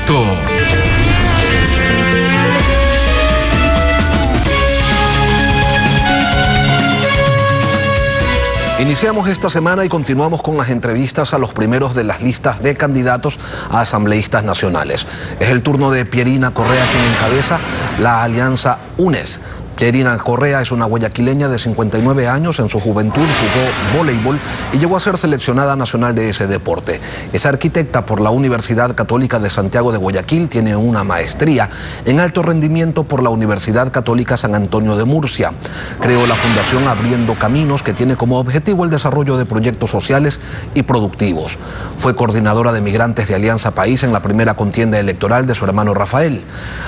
directo. Iniciamos esta semana y continuamos con las entrevistas a los primeros de las listas de candidatos a asambleístas nacionales. Es el turno de Pierina Correa, quien encabeza la alianza UNES. Pierina Correa es una guayaquileña de 59 años. En su juventud jugó voleibol y llegó a ser seleccionada nacional de ese deporte. Es arquitecta por la Universidad Católica de Santiago de Guayaquil. Tiene una maestría en alto rendimiento por la Universidad Católica San Antonio de Murcia. Creó la Fundación Abriendo Caminos, que tiene como objetivo el desarrollo de proyectos sociales y productivos. Fue coordinadora de migrantes de Alianza País en la primera contienda electoral de su hermano Rafael.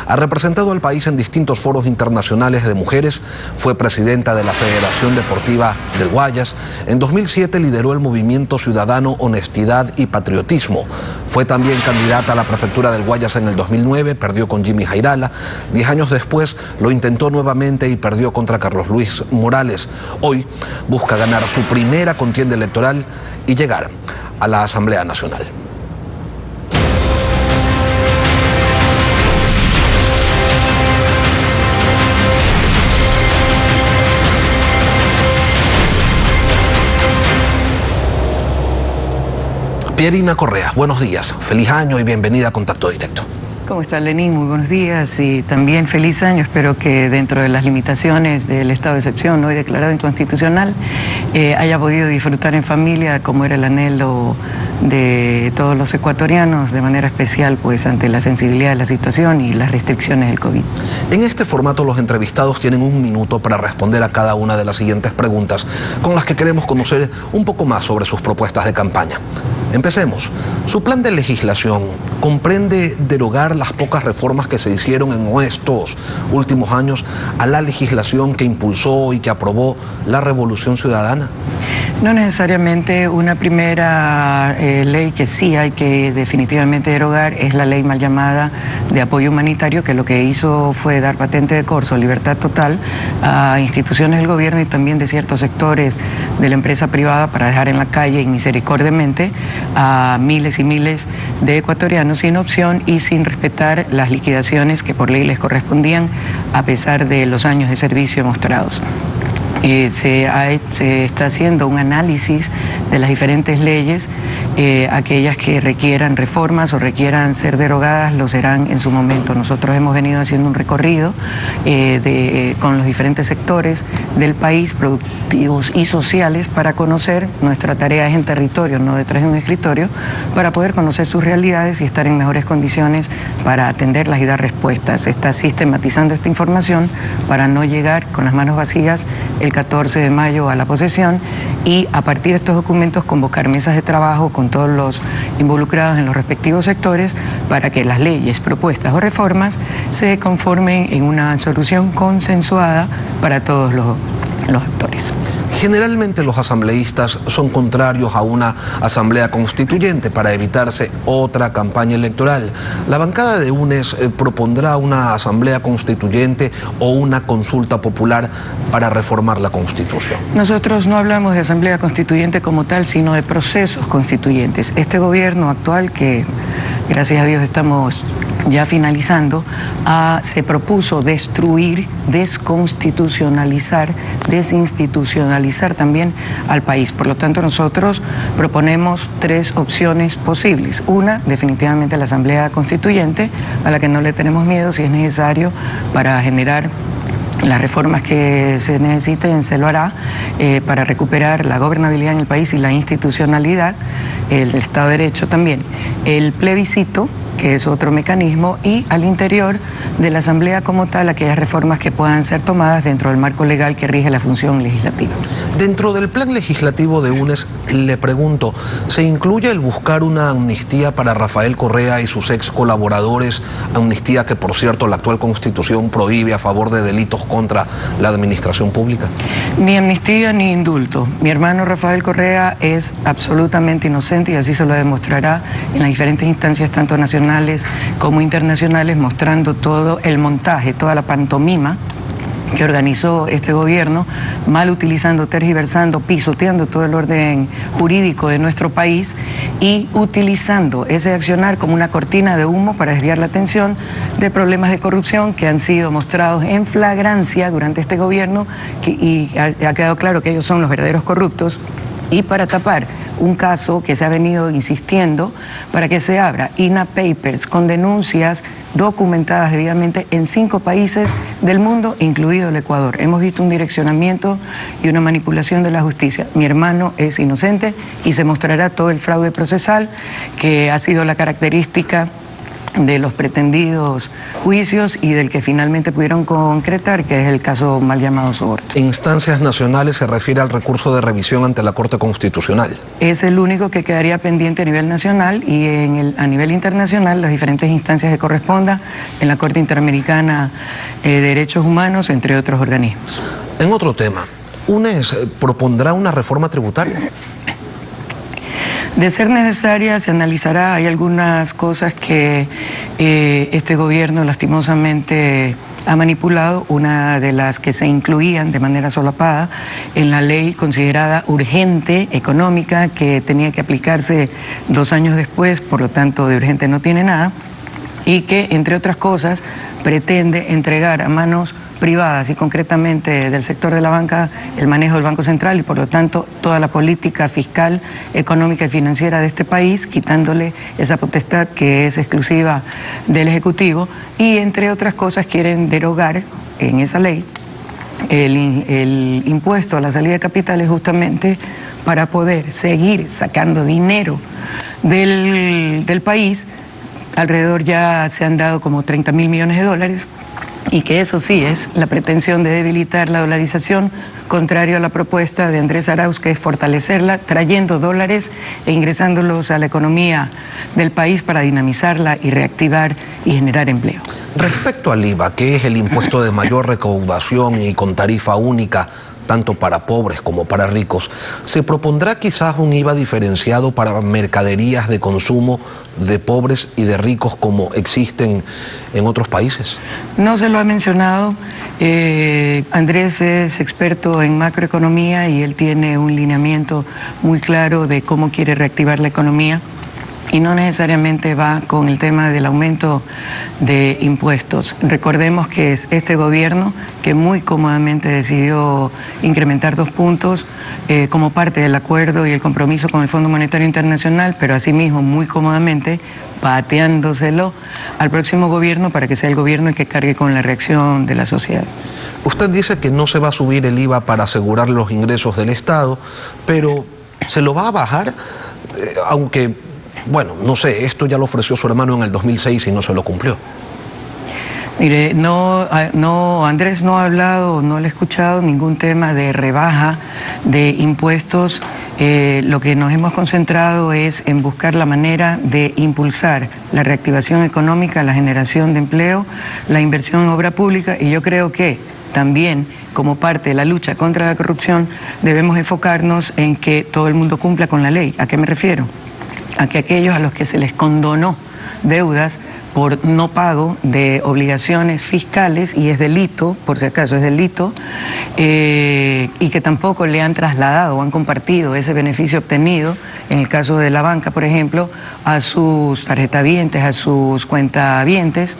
Ha representado al país en distintos foros internacionales de mujeres, fue presidenta de la Federación Deportiva del Guayas. En 2007 lideró el movimiento ciudadano Honestidad y Patriotismo. Fue también candidata a la prefectura del Guayas en el 2009, perdió con Jimmy Jairala. 10 años después lo intentó nuevamente y perdió contra Carlos Luis Morales. Hoy busca ganar su primera contienda electoral y llegar a la Asamblea Nacional. Pierina Correa, buenos días, feliz año y bienvenida a Contacto Directo. ¿Cómo está, Lenín? Muy buenos días y también feliz año. Espero que dentro de las limitaciones del estado de excepción hoy declarado inconstitucional haya podido disfrutar en familia, como era el anhelo de todos los ecuatorianos, de manera especial pues ante la sensibilidad de la situación y las restricciones del COVID. En este formato los entrevistados tienen un minuto para responder a cada una de las siguientes preguntas, con las que queremos conocer un poco más sobre sus propuestas de campaña. Empecemos. Su plan de legislación comprende derogar las pocas reformas que se hicieron en estos últimos años a la legislación que impulsó y que aprobó la Revolución Ciudadana. No necesariamente. Una primera ley que sí hay que definitivamente derogar es la ley mal llamada de apoyo humanitario, que lo que hizo fue dar patente de corso, libertad total a instituciones del gobierno y también de ciertos sectores de la empresa privada para dejar en la calle inmisericordiamente a miles y miles de ecuatorianos sin opción y sin respetar las liquidaciones que por ley les correspondían a pesar de los años de servicio mostrados. Se está haciendo un análisis de las diferentes leyes, aquellas que requieran reformas o requieran ser derogadas lo serán en su momento. Nosotros hemos venido haciendo un recorrido con los diferentes sectores del país, productivos y sociales, para conocer. Nuestra tarea es en territorio, no detrás de un escritorio, para poder conocer sus realidades y estar en mejores condiciones para atenderlas y dar respuestas. Se está sistematizando esta información para no llegar con las manos vacías el 14 de mayo a la posesión y a partir de estos documentos convocar mesas de trabajo con todos los involucrados en los respectivos sectores para que las leyes, propuestas o reformas se conformen en una solución consensuada para todos los actores. Generalmente los asambleístas son contrarios a una asamblea constituyente para evitarse otra campaña electoral. ¿La bancada de UNES propondrá una asamblea constituyente o una consulta popular para reformar la Constitución? Nosotros no hablamos de asamblea constituyente como tal, sino de procesos constituyentes. Este gobierno actual, que gracias a Dios estamos ya finalizando, se propuso destruir, desconstitucionalizar, desinstitucionalizar también al país. Por lo tanto, nosotros proponemos 3 opciones posibles. Una, definitivamente la Asamblea Constituyente, a la que no le tenemos miedo si es necesario para generar las reformas que se necesiten, se lo hará para recuperar la gobernabilidad en el país y la institucionalidad, el Estado de Derecho también. El plebiscito, que es otro mecanismo, y al interior de la Asamblea como tal, aquellas reformas que puedan ser tomadas dentro del marco legal que rige la función legislativa. Dentro del plan legislativo de UNES, le pregunto, ¿se incluye el buscar una amnistía para Rafael Correa y sus ex colaboradores? Amnistía que, por cierto, la actual Constitución prohíbe a favor de delitos contra la administración pública. Ni amnistía ni indulto. Mi hermano Rafael Correa es absolutamente inocente y así se lo demostrará en las diferentes instancias, tanto nacionales como internacionales, mostrando todo el montaje, toda la pantomima que organizó este gobierno, mal utilizando, tergiversando, pisoteando todo el orden jurídico de nuestro país y utilizando ese accionar como una cortina de humo para desviar la atención de problemas de corrupción que han sido mostrados en flagrancia durante este gobierno y ha quedado claro que ellos son los verdaderos corruptos, y para tapar un caso que se ha venido insistiendo para que se abra INA Papers con denuncias documentadas debidamente en 5 países del mundo, incluido el Ecuador. Hemos visto un direccionamiento y una manipulación de la justicia. Mi hermano es inocente y se mostrará todo el fraude procesal que ha sido la característica de los pretendidos juicios y del que finalmente pudieron concretar, que es el caso mal llamado Soborto. Instancias nacionales se refiere al recurso de revisión ante la Corte Constitucional. Es el único que quedaría pendiente a nivel nacional y a nivel internacional las diferentes instancias que corresponda en la Corte Interamericana de Derechos Humanos, entre otros organismos. En otro tema, UNES propondrá una reforma tributaria. De ser necesaria, se analizará. Hay algunas cosas que este gobierno lastimosamente ha manipulado, una de las que se incluían de manera solapada en la ley considerada urgente económica, que tenía que aplicarse 2 años después, por lo tanto de urgente no tiene nada, y que, entre otras cosas, pretende entregar a manos privadas y concretamente del sector de la banca el manejo del Banco Central y por lo tanto toda la política fiscal, económica y financiera de este país, quitándole esa potestad que es exclusiva del Ejecutivo, y entre otras cosas quieren derogar en esa ley el impuesto a la salida de capitales, justamente para poder seguir sacando dinero del país. Alrededor ya se han dado como 30.000 millones de dólares, y que eso sí es la pretensión de debilitar la dolarización, contrario a la propuesta de Andrés Arauz, que es fortalecerla, trayendo dólares e ingresándolos a la economía del país para dinamizarla y reactivar y generar empleo. Respecto al IVA, que es el impuesto de mayor recaudación y con tarifa única, tanto para pobres como para ricos, ¿se propondrá quizás un IVA diferenciado para mercaderías de consumo de pobres y de ricos como existen en otros países? No se lo ha mencionado. Andrés es experto en macroeconomía y él tiene un lineamiento muy claro de cómo quiere reactivar la economía. Y no necesariamente va con el tema del aumento de impuestos. Recordemos que es este gobierno que muy cómodamente decidió incrementar 2 puntos como parte del acuerdo y el compromiso con el Fondo Monetario Internacional, pero asimismo muy cómodamente pateándoselo al próximo gobierno para que sea el gobierno el que cargue con la reacción de la sociedad. Usted dice que no se va a subir el IVA para asegurar los ingresos del Estado, pero ¿se lo va a bajar? Aunque... bueno, no sé, esto ya lo ofreció su hermano en el 2006 y no se lo cumplió. Mire, Andrés no ha hablado, no le he escuchado ningún tema de rebaja de impuestos. Lo que nos hemos concentrado es en buscar la manera de impulsar la reactivación económica, la generación de empleo, la inversión en obra pública, y yo creo que también como parte de la lucha contra la corrupción debemos enfocarnos en que todo el mundo cumpla con la ley. ¿A qué me refiero? A que aquellos a los que se les condonó deudas por no pago de obligaciones fiscales, y es delito, por si acaso es delito, y que tampoco le han trasladado o han compartido ese beneficio obtenido, en el caso de la banca, por ejemplo, a sus tarjetavientes, a sus cuentavientes.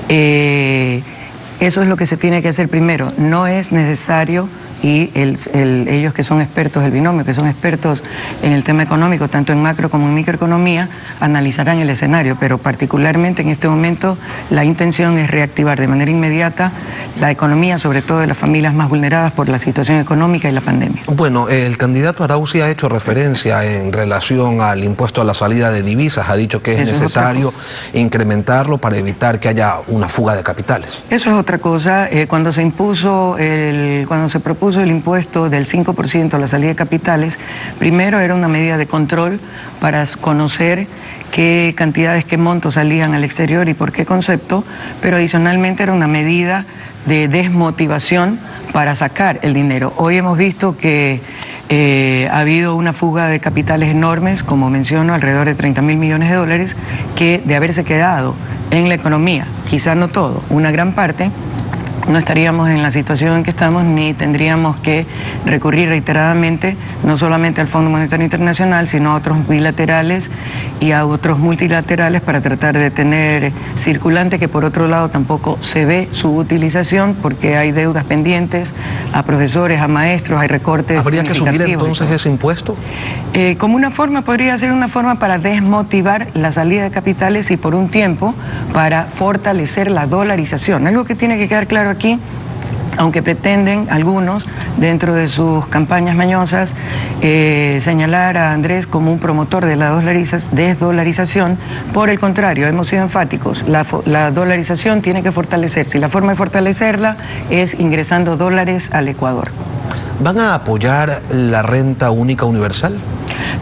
Eso es lo que se tiene que hacer primero. No es necesario, y ellos que son expertos del binomio, que son expertos en el tema económico, tanto en macro como en microeconomía, analizarán el escenario, pero particularmente en este momento la intención es reactivar de manera inmediata la economía, sobre todo de las familias más vulneradas por la situación económica y la pandemia. Bueno, el candidato Arauz ha hecho referencia en relación al impuesto a la salida de divisas, ha dicho que es necesario incrementarlo para evitar que haya una fuga de capitales. Eso es otra cosa. Cuando se propuso el impuesto del 5% a la salida de capitales, primero era una medida de control para conocer qué cantidades, qué montos salían al exterior y por qué concepto, pero adicionalmente era una medida de desmotivación para sacar el dinero. Hoy hemos visto que ha habido una fuga de capitales enormes, como menciono, alrededor de 30.000 millones de dólares, que de haberse quedado en la economía, quizá no todo, una gran parte, no estaríamos en la situación en que estamos, ni tendríamos que recurrir reiteradamente no solamente al Fondo Monetario Internacional, sino a otros bilaterales y a otros multilaterales para tratar de tener circulante, que por otro lado tampoco se ve su utilización porque hay deudas pendientes a profesores, a maestros, hay recortes. ¿Habría que subir entonces ese impuesto? Como una forma, podría ser una forma para desmotivar la salida de capitales y por un tiempo para fortalecer la dolarización. Algo que tiene que quedar claro aquí, aunque pretenden algunos, dentro de sus campañas mañosas, señalar a Andrés como un promotor de la desdolarización, por el contrario, hemos sido enfáticos, la dolarización tiene que fortalecerse y la forma de fortalecerla es ingresando dólares al Ecuador. ¿Van a apoyar la renta única universal?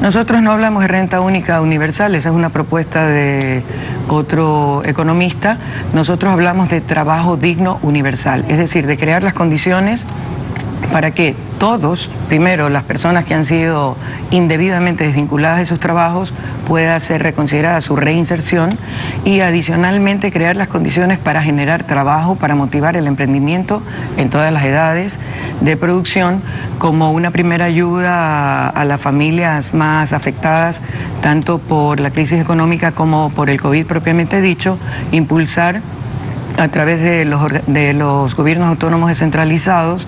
Nosotros no hablamos de renta única universal, esa es una propuesta de otro economista. Nosotros hablamos de trabajo digno universal, es decir, de crear las condiciones para que todos, primero las personas que han sido indebidamente desvinculadas de sus trabajos, pueda ser reconsiderada su reinserción y adicionalmente crear las condiciones para generar trabajo, para motivar el emprendimiento en todas las edades de producción, como una primera ayuda a las familias más afectadas, tanto por la crisis económica como por el COVID propiamente dicho, impulsar a través de los gobiernos autónomos descentralizados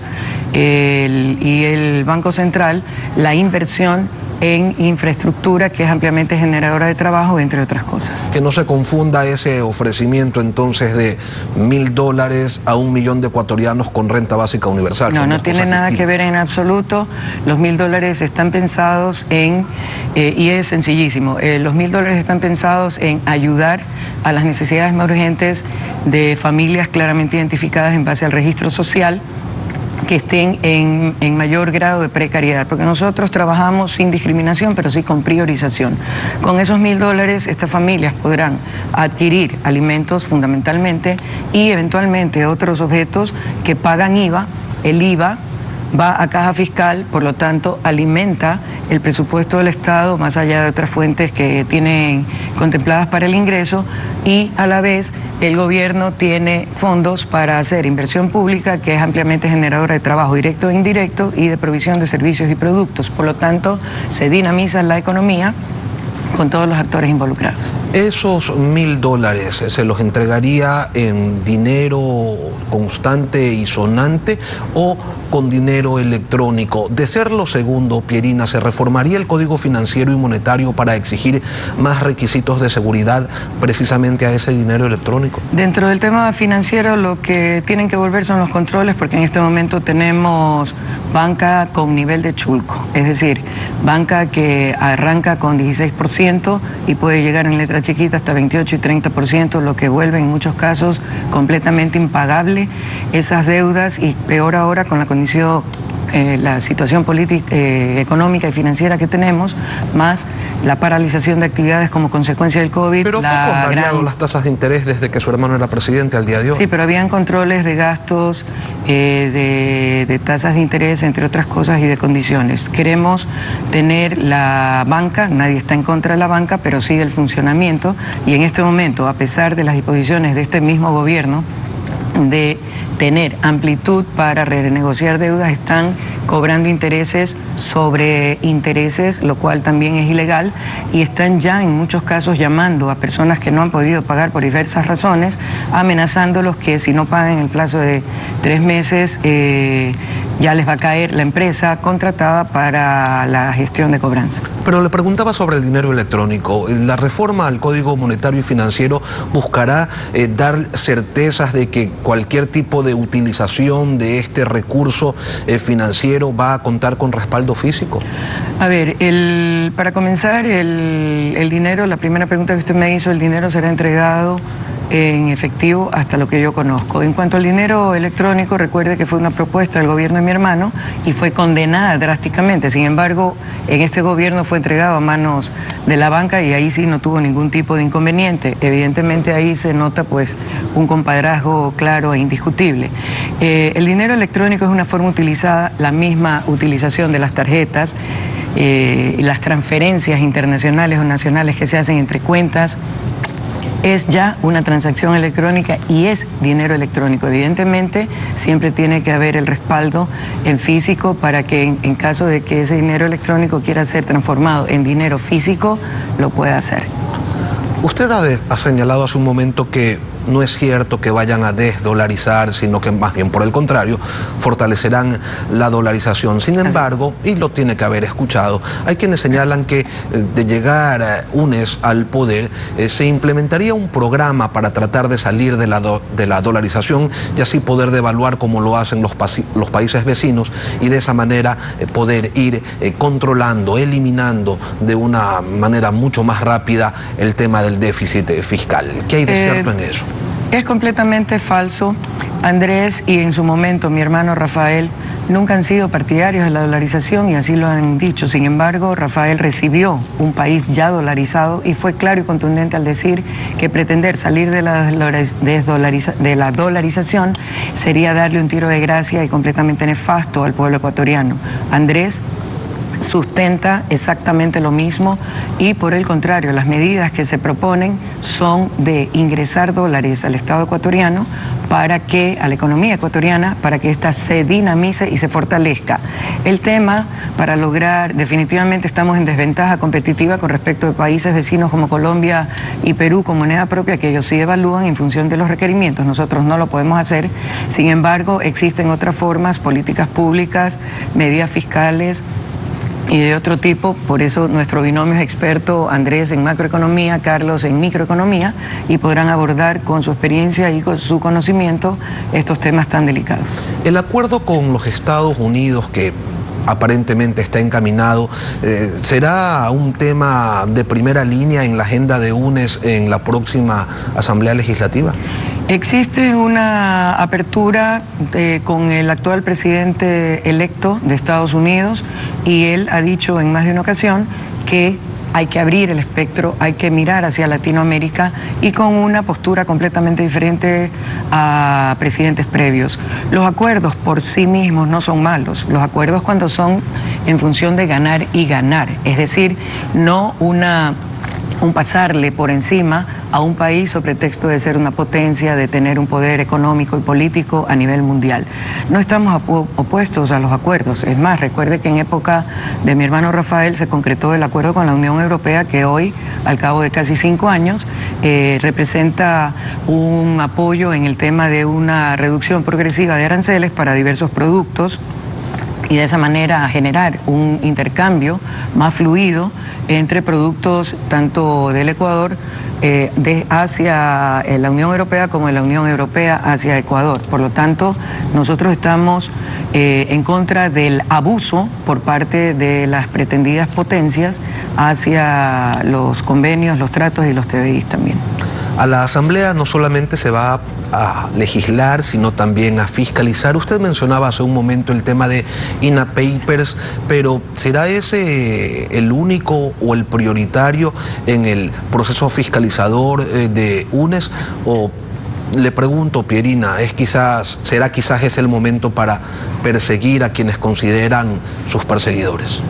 y el Banco Central, la inversión en infraestructura que es ampliamente generadora de trabajo, entre otras cosas. Que no se confunda ese ofrecimiento entonces de $1000 a 1 millón de ecuatorianos con renta básica universal. No, no tiene nada que ver en absoluto. Los $1000 están pensados en, y es sencillísimo, los $1000 están pensados en ayudar a las necesidades más urgentes de familias claramente identificadas en base al registro social, que estén en mayor grado de precariedad, porque nosotros trabajamos sin discriminación, pero sí con priorización. Con esos $1000, estas familias podrán adquirir alimentos fundamentalmente y eventualmente otros objetos que pagan IVA. El IVA va a caja fiscal, por lo tanto alimenta el presupuesto del Estado más allá de otras fuentes que tienen contempladas para el ingreso, y a la vez el gobierno tiene fondos para hacer inversión pública que es ampliamente generadora de trabajo directo e indirecto y de provisión de servicios y productos. Por lo tanto, se dinamiza la economía con todos los actores involucrados. ¿Esos $1000 se los entregaría en dinero constante y sonante o con dinero electrónico? De ser lo segundo, Pierina, ¿se reformaría el Código Financiero y Monetario para exigir más requisitos de seguridad precisamente a ese dinero electrónico? Dentro del tema financiero lo que tienen que volver son los controles, porque en este momento tenemos banca con nivel de chulco, es decir, banca que arranca con 16% y puede llegar en letra chiquita hasta 28 y 30%, lo que vuelve en muchos casos completamente impagable esas deudas, y peor ahora con la condición, la situación política, económica y financiera que tenemos, más la paralización de actividades como consecuencia del COVID. Pero poco han variado las tasas de interés desde que su hermano era presidente al día de hoy. Sí, pero habían controles de gastos, de tasas de interés, entre otras cosas, y de condiciones. Queremos tener la banca, nadie está en contra de la banca, pero sí del funcionamiento, y en este momento, a pesar de las disposiciones de este mismo gobierno de tener amplitud para renegociar deudas, están cobrando intereses sobre intereses, lo cual también es ilegal, y están ya en muchos casos llamando a personas que no han podido pagar por diversas razones, amenazándolos que si no pagan en el plazo de 3 meses ya les va a caer la empresa contratada para la gestión de cobranza. Pero le preguntaba sobre el dinero electrónico. La reforma al Código Monetario y Financiero buscará dar certezas de que cualquier tipo de utilización de este recurso financiero va a contar con respaldo físico. A ver, para comenzar, el dinero, la primera pregunta que usted me hizo, el dinero será entregado en efectivo hasta lo que yo conozco. En cuanto al dinero electrónico, recuerde que fue una propuesta del gobierno de mi hermano y fue condenada drásticamente. Sin embargo, en este gobierno fue entregado a manos de la banca y ahí sí no tuvo ningún tipo de inconveniente. Evidentemente ahí se nota pues un compadrazgo claro e indiscutible. El dinero electrónico es una forma utilizada, la misma utilización de las tarjetas, las transferencias internacionales o nacionales que se hacen entre cuentas Es ya una transacción electrónica y es dinero electrónico. Evidentemente, siempre tiene que haber el respaldo en físico para que en caso de que ese dinero electrónico quiera ser transformado en dinero físico, lo pueda hacer. Usted ha señalado hace un momento que no es cierto que vayan a desdolarizar, sino que más bien por el contrario, fortalecerán la dolarización. Sin embargo, y lo tiene que haber escuchado, hay quienes señalan que de llegar UNES al poder, se implementaría un programa para tratar de salir de la dolarización y así poder devaluar como lo hacen los países vecinos y de esa manera poder ir controlando, eliminando de una manera mucho más rápida el tema del déficit fiscal. ¿Qué hay de cierto en eso? Es completamente falso. Andrés y en su momento mi hermano Rafael nunca han sido partidarios de la dolarización y así lo han dicho. Sin embargo, Rafael recibió un país ya dolarizado y fue claro y contundente al decir que pretender salir de la dolarización sería darle un tiro de gracia y completamente nefasto al pueblo ecuatoriano. Andrés sustenta exactamente lo mismo y por el contrario, las medidas que se proponen son de ingresar dólares al Estado ecuatoriano para que, a la economía ecuatoriana, para que ésta se dinamice y se fortalezca. El tema, para lograr, definitivamente estamos en desventaja competitiva con respecto de países vecinos como Colombia y Perú con moneda propia, que ellos sí evalúan en función de los requerimientos. Nosotros no lo podemos hacer. Sin embargo, existen otras formas, políticas públicas, medidas fiscales y de otro tipo. Por eso nuestro binomio es experto, Andrés en macroeconomía, Carlos en microeconomía, y podrán abordar con su experiencia y con su conocimiento estos temas tan delicados. El acuerdo con los Estados Unidos que aparentemente está encaminado, ¿será un tema de primera línea en la agenda de UNES en la próxima Asamblea Legislativa? Existe una apertura con el actual presidente electo de Estados Unidos y él ha dicho en más de una ocasión que hay que abrir el espectro, hay que mirar hacia Latinoamérica y con una postura completamente diferente a presidentes previos. Los acuerdos por sí mismos no son malos, los acuerdos cuando son en función de ganar y ganar, es decir, no un pasarle por encima a un país sobre pretexto de ser una potencia, de tener un poder económico y político a nivel mundial. No estamos opuestos a los acuerdos. Es más, recuerde que en época de mi hermano Rafael se concretó el acuerdo con la Unión Europea que hoy, al cabo de casi 5 años, representa un apoyo en el tema de una reducción progresiva de aranceles para diversos productos y de esa manera generar un intercambio más fluido entre productos tanto del Ecuador hacia la Unión Europea como de la Unión Europea hacia Ecuador. Por lo tanto, nosotros estamos en contra del abuso por parte de las pretendidas potencias hacia los convenios, los tratos y los TBI también. A la Asamblea no solamente se va a legislar, sino también a fiscalizar. Usted mencionaba hace un momento el tema de INA Papers, pero ¿será ese el único o el prioritario en el proceso fiscalizador de UNES? O le pregunto, Pierina, ¿será quizás ese el momento para perseguir a quienes consideran sus perseguidores?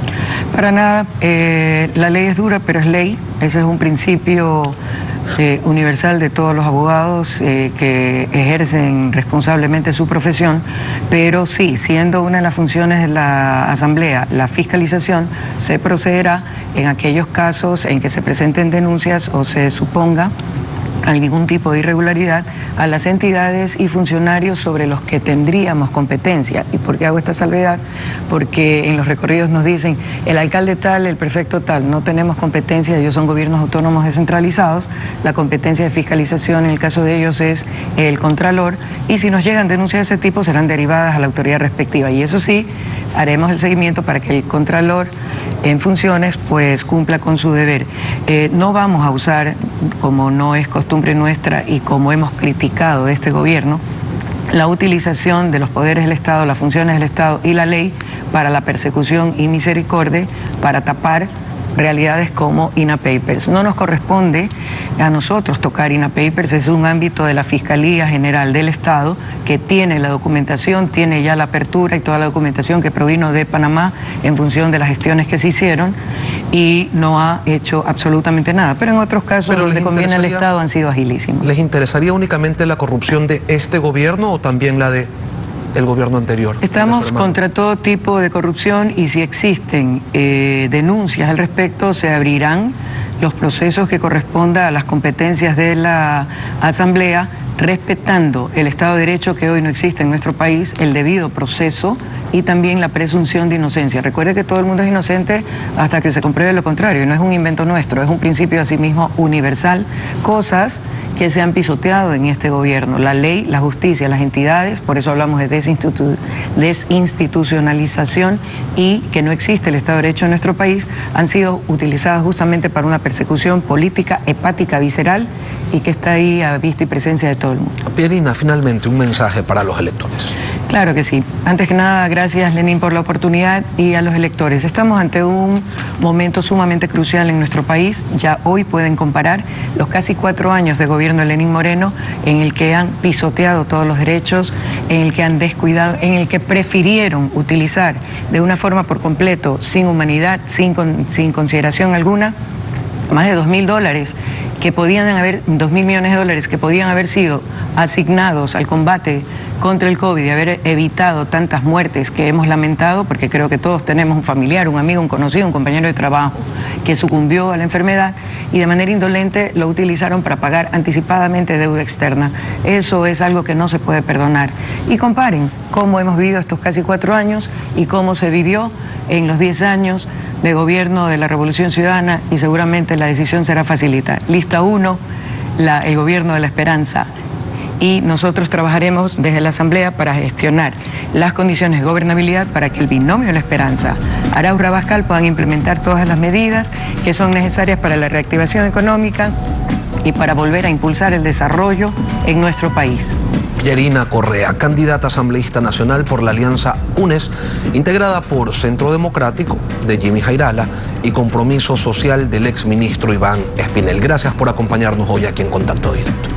Para nada, la ley es dura, pero es ley. Ese es un principio universal de todos los abogados que ejercen responsablemente su profesión, pero sí, siendo una de las funciones de la Asamblea la fiscalización, se procederá en aquellos casos en que se presenten denuncias o se suponga algún tipo de irregularidad a las entidades y funcionarios sobre los que tendríamos competencia. ¿Y por qué hago esta salvedad? Porque en los recorridos nos dicen el alcalde tal, el prefecto tal, no tenemos competencia, ellos son gobiernos autónomos descentralizados, la competencia de fiscalización en el caso de ellos es el contralor, y si nos llegan denuncias de ese tipo serán derivadas a la autoridad respectiva, y eso sí, haremos el seguimiento para que el contralor en funciones pues cumpla con su deber. No vamos a usar, como no es costumbre nuestra y como hemos criticado de este gobierno, la utilización de los poderes del Estado, las funciones del Estado y la ley para la persecución y misericordia, para tapar realidades como INA Papers. No nos corresponde a nosotros tocar INA Papers, es un ámbito de la Fiscalía General del Estado que tiene la documentación, tiene ya la apertura y toda la documentación que provino de Panamá en función de las gestiones que se hicieron y no ha hecho absolutamente nada. Pero en otros casos donde conviene al Estado han sido agilísimos. ¿Les interesaría únicamente la corrupción de este gobierno o también la de el gobierno anterior? Estamos contra todo tipo de corrupción y si existen denuncias al respecto se abrirán los procesos que corresponda a las competencias de la Asamblea, respetando el Estado de Derecho que hoy no existe en nuestro país, el debido proceso y también la presunción de inocencia. Recuerde que todo el mundo es inocente hasta que se compruebe lo contrario, no es un invento nuestro, es un principio asimismo universal, cosas que se han pisoteado en este gobierno, la ley, la justicia, las entidades, por eso hablamos de desinstitucionalización y que no existe el Estado de Derecho en nuestro país, han sido utilizadas justamente para una persecución política, hepática, visceral y que está ahí a vista y presencia de todo el mundo. Pierina, finalmente un mensaje para los electores. Claro que sí. Antes que nada, gracias Lenín por la oportunidad y a los electores. Estamos ante un momento sumamente crucial en nuestro país. Ya hoy pueden comparar los casi 4 años de gobierno de Lenín Moreno en el que han pisoteado todos los derechos, en el que han descuidado, en el que prefirieron utilizar de una forma por completo, sin humanidad, sin consideración alguna, más de $2.000 que podían haber, $2.000 millones que podían haber sido asignados al combate contra el COVID y haber evitado tantas muertes que hemos lamentado, porque creo que todos tenemos un familiar, un amigo, un conocido, un compañero de trabajo que sucumbió a la enfermedad y de manera indolente lo utilizaron para pagar anticipadamente deuda externa. Eso es algo que no se puede perdonar. Y comparen cómo hemos vivido estos casi 4 años y cómo se vivió en los 10 años de gobierno de la Revolución Ciudadana y seguramente la decisión será facilita. Lista 1, el gobierno de la esperanza. Y nosotros trabajaremos desde la Asamblea para gestionar las condiciones de gobernabilidad para que el binomio de la esperanza, Arauz-Rabascal, puedan implementar todas las medidas que son necesarias para la reactivación económica y para volver a impulsar el desarrollo en nuestro país. Pierina Correa, candidata asambleísta nacional por la alianza UNES, integrada por Centro Democrático de Jimmy Jairala y Compromiso Social del exministro Iván Espinel. Gracias por acompañarnos hoy aquí en Contacto Directo.